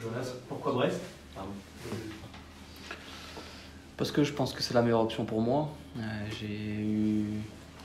Jonas, pourquoi Brest? Pardon. Parce que je pense que c'est la meilleure option pour moi. J'ai eu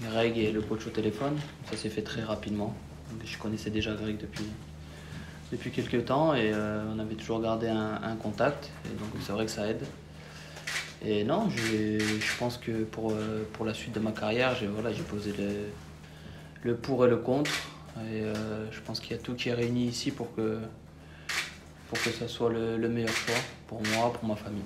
Greg et le coach au téléphone. Ça s'est fait très rapidement. Je connaissais déjà Greg depuis quelques temps et on avait toujours gardé un contact. Et donc c'est vrai que ça aide. Et non, je pense que pour la suite de ma carrière, j'ai posé le pour et le contre. Et je pense qu'il y a tout qui est réuni ici pour que ça soit le meilleur choix pour moi, pour ma famille.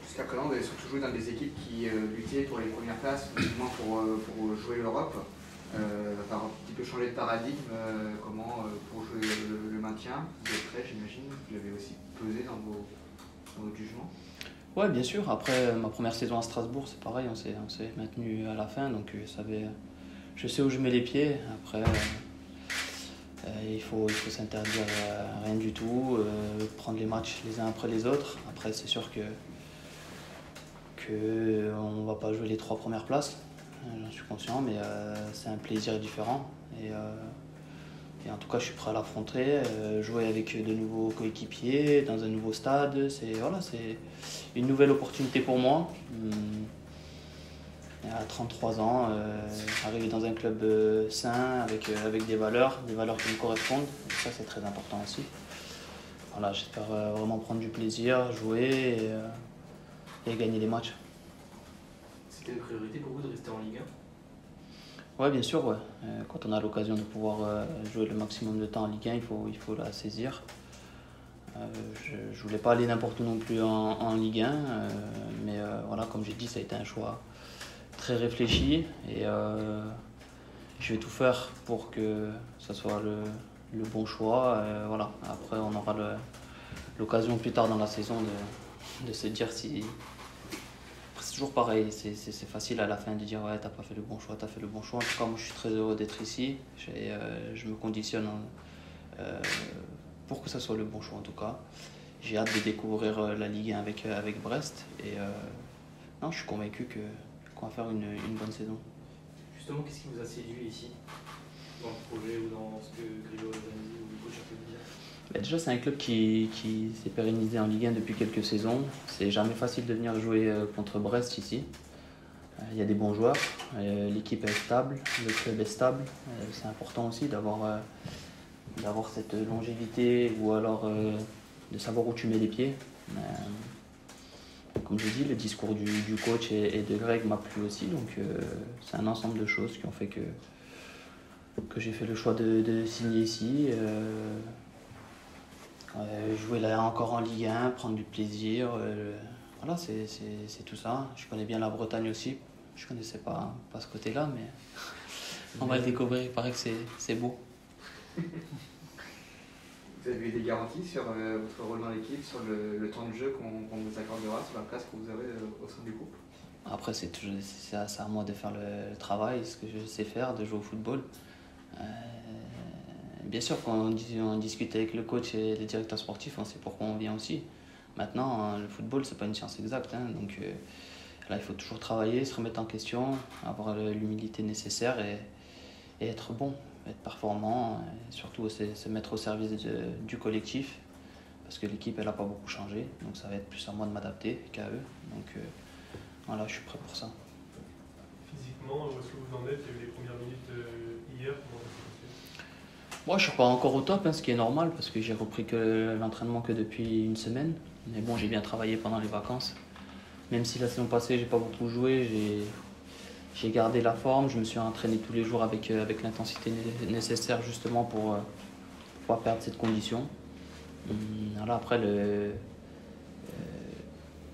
Jusqu'à présent, vous avez surtout joué dans des équipes qui luttaient pour les premières places, uniquement pour jouer l'Europe. Ça va un petit peu changer de paradigme. Pour jouer le maintien, vous êtes prêt, j'imagine. Vous l'avez aussi pesé dans votre jugement. Ouais, bien sûr. Après ma première saison à Strasbourg, c'est pareil, on s'est maintenu à la fin, donc je sais où je mets les pieds. Après, il faut s'interdire rien du tout, prendre les matchs les uns après les autres. Après, c'est sûr que on va pas jouer les 3 premières places, j'en suis conscient, mais c'est un plaisir différent. Et en tout cas, je suis prêt à l'affronter, jouer avec de nouveaux coéquipiers, dans un nouveau stade. C'est une nouvelle opportunité pour moi. À 33 ans, arriver dans un club sain, avec des valeurs qui me correspondent. Et ça, c'est très important aussi. Voilà, j'espère vraiment prendre du plaisir, jouer et gagner des matchs. C'était une priorité pour vous de rester en Ligue 1? Ouais, bien sûr, ouais. Quand on a l'occasion de pouvoir jouer le maximum de temps en Ligue 1, il faut la saisir. Je voulais pas aller n'importe où non plus en Ligue 1, mais voilà, comme j'ai dit, ça a été un choix très réfléchi et je vais tout faire pour que ça soit le bon choix. Voilà. Après, on aura l'occasion plus tard dans la saison de se dire si... C'est toujours pareil, c'est facile à la fin de dire ouais, t'as pas fait le bon choix, t'as fait le bon choix. En tout cas, moi je suis très heureux d'être ici. Je me conditionne pour que ça soit le bon choix en tout cas. J'ai hâte de découvrir la Ligue 1 avec Brest et non, je suis convaincu qu'on va faire une bonne saison. Justement, qu'est-ce qui vous a séduit ici, dans le projet ou dans ce que Grégory Zanetti ou le coach a pu vous dire? Déjà, c'est un club qui s'est pérennisé en Ligue 1 depuis quelques saisons. C'est jamais facile de venir jouer contre Brest ici. Il y a des bons joueurs, l'équipe est stable, le club est stable. C'est important aussi d'avoir cette longévité ou alors de savoir où tu mets les pieds. Comme je dis, le discours du coach et de Greg m'a plu aussi. Donc c'est un ensemble de choses qui ont fait que j'ai fait le choix de signer ici. Jouer là encore en Ligue 1, prendre du plaisir, voilà, c'est tout ça. Je connais bien la Bretagne aussi, je connaissais pas ce côté-là, mais on va le découvrir, il paraît que c'est beau. Vous avez eu des garanties sur votre rôle dans l'équipe, sur le temps de jeu qu'on vous accordera, sur la place que vous avez au sein du groupe? Après, c'est à moi de faire le travail, ce que je sais faire, de jouer au football. Bien sûr, quand on discute avec le coach et les directeurs sportifs, on sait pourquoi on vient aussi. Maintenant, le football, c'est pas une science exacte. Donc là, il faut toujours travailler, se remettre en question, avoir l'humilité nécessaire et être bon, être performant. Et surtout, se mettre au service du collectif. Parce que l'équipe, elle n'a pas beaucoup changé. Donc ça va être plus à moi de m'adapter qu'à eux. Donc voilà, je suis prêt pour ça. Physiquement, où est-ce que vous en êtes? Il y a eu les premières minutes hier. Comment ça s'est passé? Moi, je suis pas encore au top, ce qui est normal, parce que j'ai repris l'entraînement que depuis une semaine. Mais bon, j'ai bien travaillé pendant les vacances. Même si la saison passée, j'ai pas beaucoup joué, j'ai gardé la forme. Je me suis entraîné tous les jours avec l'intensité nécessaire justement pour pas perdre cette condition. Voilà, après,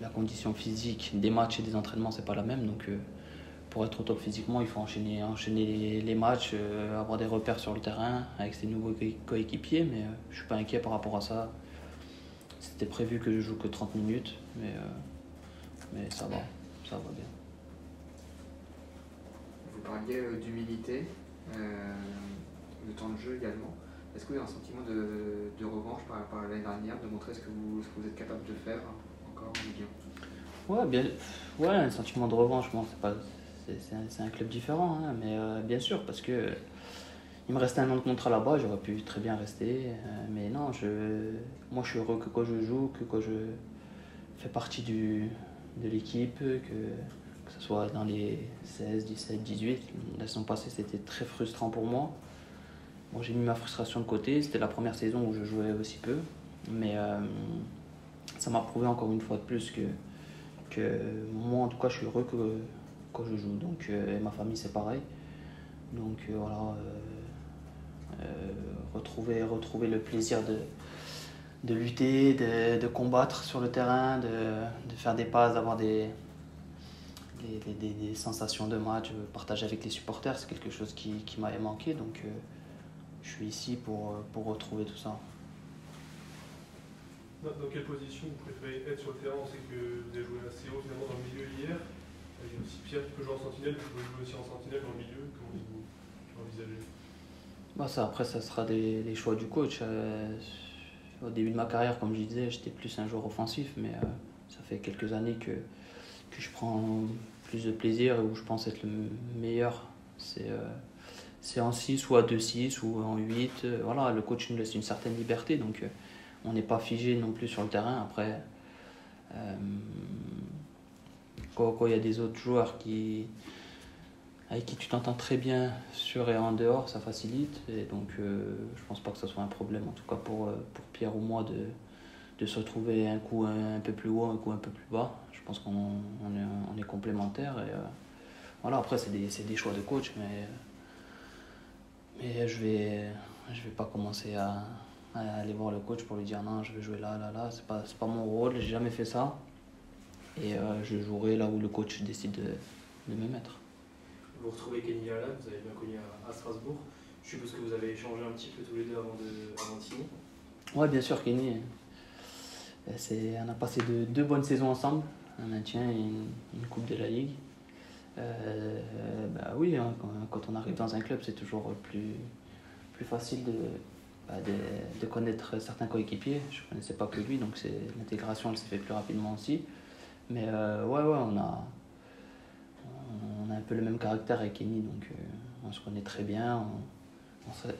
la condition physique des matchs et des entraînements, c'est pas la même. Donc, pour être au top physiquement, il faut enchaîner les matchs, avoir des repères sur le terrain avec ses nouveaux coéquipiers, mais je ne suis pas inquiet par rapport à ça. C'était prévu que je joue que 30 minutes, mais ça va bien. Vous parliez d'humilité, de temps de jeu également. Est-ce que vous avez un sentiment de revanche par rapport à l'année dernière, de montrer ce que vous êtes capable de faire encore en Ligue 1? Ouais, un sentiment de revanche, bon, c'est un club différent, mais bien sûr, parce que il me restait un an de contrat là-bas, j'aurais pu très bien rester. Mais non, moi je suis heureux que quand je joue, que quand je fais partie de l'équipe, que ce soit dans les 16, 17, 18. La saison passée, c'était très frustrant pour moi. Bon, j'ai mis ma frustration de côté, c'était la première saison où je jouais aussi peu. Mais ça m'a prouvé encore une fois de plus que moi, en tout cas, je suis heureux quand je joue. Donc, et ma famille, c'est pareil. Donc voilà, retrouver le plaisir de lutter, de combattre sur le terrain, de faire des passes, d'avoir des sensations de match, partager avec les supporters, c'est quelque chose qui m'avait manqué. Donc je suis ici pour retrouver tout ça. Dans quelle position vous préférez être sur le terrain? On sait que vous avez joué assez haut finalement dans le milieu hier. Il y a aussi Pierre qui peut jouer en sentinelle, vous pouvez jouer aussi en sentinelle dans le milieu. Comment vous envisagez? Après, ça sera des choix du coach. Au début de ma carrière, comme je disais, j'étais plus un joueur offensif, mais ça fait quelques années que je prends plus de plaisir et où je pense être le meilleur. C'est en 6 ou à 2-6 ou en 8. Voilà, le coach nous laisse une certaine liberté, donc on n'est pas figé non plus sur le terrain. Après, quand il y a des autres joueurs avec qui tu t'entends très bien sur et en dehors, ça facilite. Et donc, je pense pas que ce soit un problème, en tout cas pour Pierre ou moi, de se retrouver un coup un peu plus haut, un coup un peu plus bas. Je pense qu'on est complémentaires. Et voilà, après, c'est des choix de coach, mais je vais pas commencer à aller voir le coach pour lui dire non, je vais jouer là. C'est pas mon rôle, j'ai jamais fait ça. Et je jouerai là où le coach décide de me mettre. Vous retrouvez Kenny Lala, vous avez bien connu à Strasbourg. Je suppose que vous avez échangé un petit peu tous les deux avant de signer. Ouais, bien sûr, Kenny. On a passé deux bonnes saisons ensemble, un maintien et une Coupe de la Ligue. Oui, hein, quand on arrive dans un club, c'est toujours plus facile de connaître certains coéquipiers. Je ne connaissais pas que lui, donc l'intégration elle s'est faite plus rapidement aussi. Mais on a un peu le même caractère avec Kenny, donc on se connaît très bien,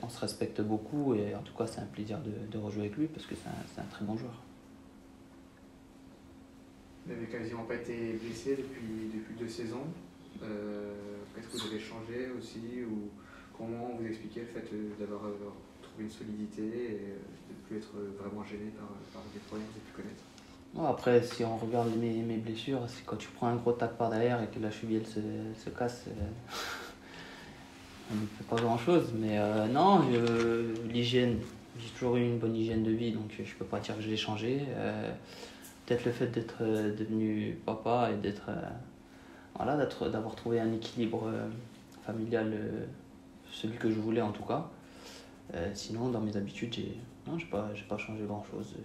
on se respecte beaucoup et en tout cas c'est un plaisir de rejouer avec lui parce que c'est un très bon joueur. Vous n'avez quasiment pas été blessé depuis 2 saisons. Est-ce que vous avez changé aussi ou comment vous expliquez le fait d'avoir trouvé une solidité et de ne plus être vraiment gêné par des problèmes que vous avez pu connaître? Bon, après, si on regarde mes blessures, c'est quand tu prends un gros tac par derrière et que la cheville elle se casse, on ne fait pas grand chose. Mais non, l'hygiène, j'ai toujours eu une bonne hygiène de vie, donc je ne peux pas dire que je l'ai changé. Peut-être le fait d'être devenu papa et d'avoir trouvé un équilibre familial, celui que je voulais en tout cas. Sinon, dans mes habitudes, j'ai pas changé grand chose.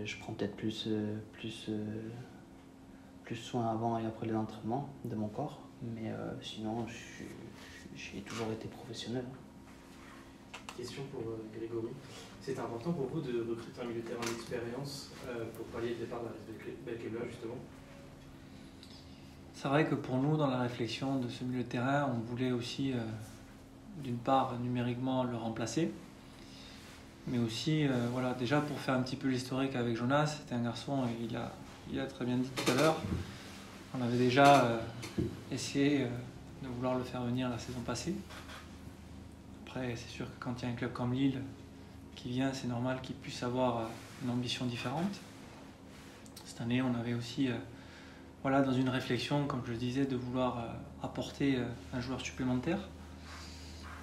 Je prends peut-être plus soin avant et après les entraînements de mon corps, mais sinon j'ai toujours été professionnel. Question pour Grégory. C'est important pour vous de recruter un milieu de terrain d'expérience pour pallier le départ d'Aris Belkebla justement? C'est vrai que pour nous, dans la réflexion de ce milieu de terrain, on voulait aussi, d'une part, numériquement le remplacer, mais aussi, déjà pour faire un petit peu l'historique avec Jonas, c'était un garçon, il a très bien dit tout à l'heure, on avait déjà essayé de vouloir le faire venir la saison passée. Après, c'est sûr que quand il y a un club comme Lille qui vient, c'est normal qu'il puisse avoir une ambition différente. Cette année, on avait aussi, dans une réflexion, comme je le disais, de vouloir apporter un joueur supplémentaire.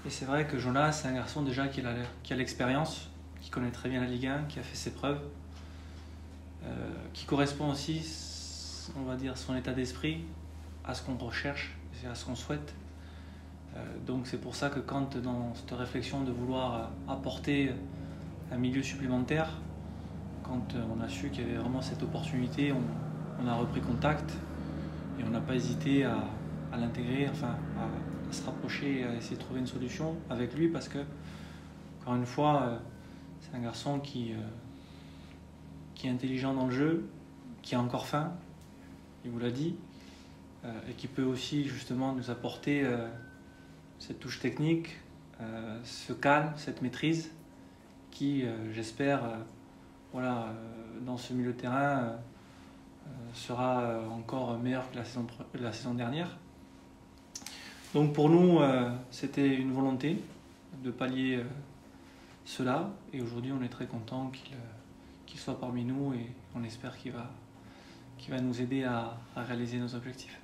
Et c'est vrai que Jonas, c'est un garçon déjà qui a l'expérience, qui connaît très bien la Ligue 1, qui a fait ses preuves, qui correspond aussi, on va dire, son état d'esprit à ce qu'on recherche et à ce qu'on souhaite. Donc c'est pour ça que quand dans cette réflexion de vouloir apporter un milieu supplémentaire, quand on a su qu'il y avait vraiment cette opportunité, on a repris contact et on n'a pas hésité à l'intégrer, à se rapprocher et à essayer de trouver une solution avec lui parce que, encore une fois, c'est un garçon qui est intelligent dans le jeu, qui a encore faim, il vous l'a dit, et qui peut aussi justement nous apporter cette touche technique, ce calme, cette maîtrise qui, j'espère, dans ce milieu de terrain, sera encore meilleur que la saison dernière. Donc pour nous, c'était une volonté de pallier cela, et aujourd'hui on est très content qu'il soit parmi nous, et on espère qu'il va nous aider à réaliser nos objectifs.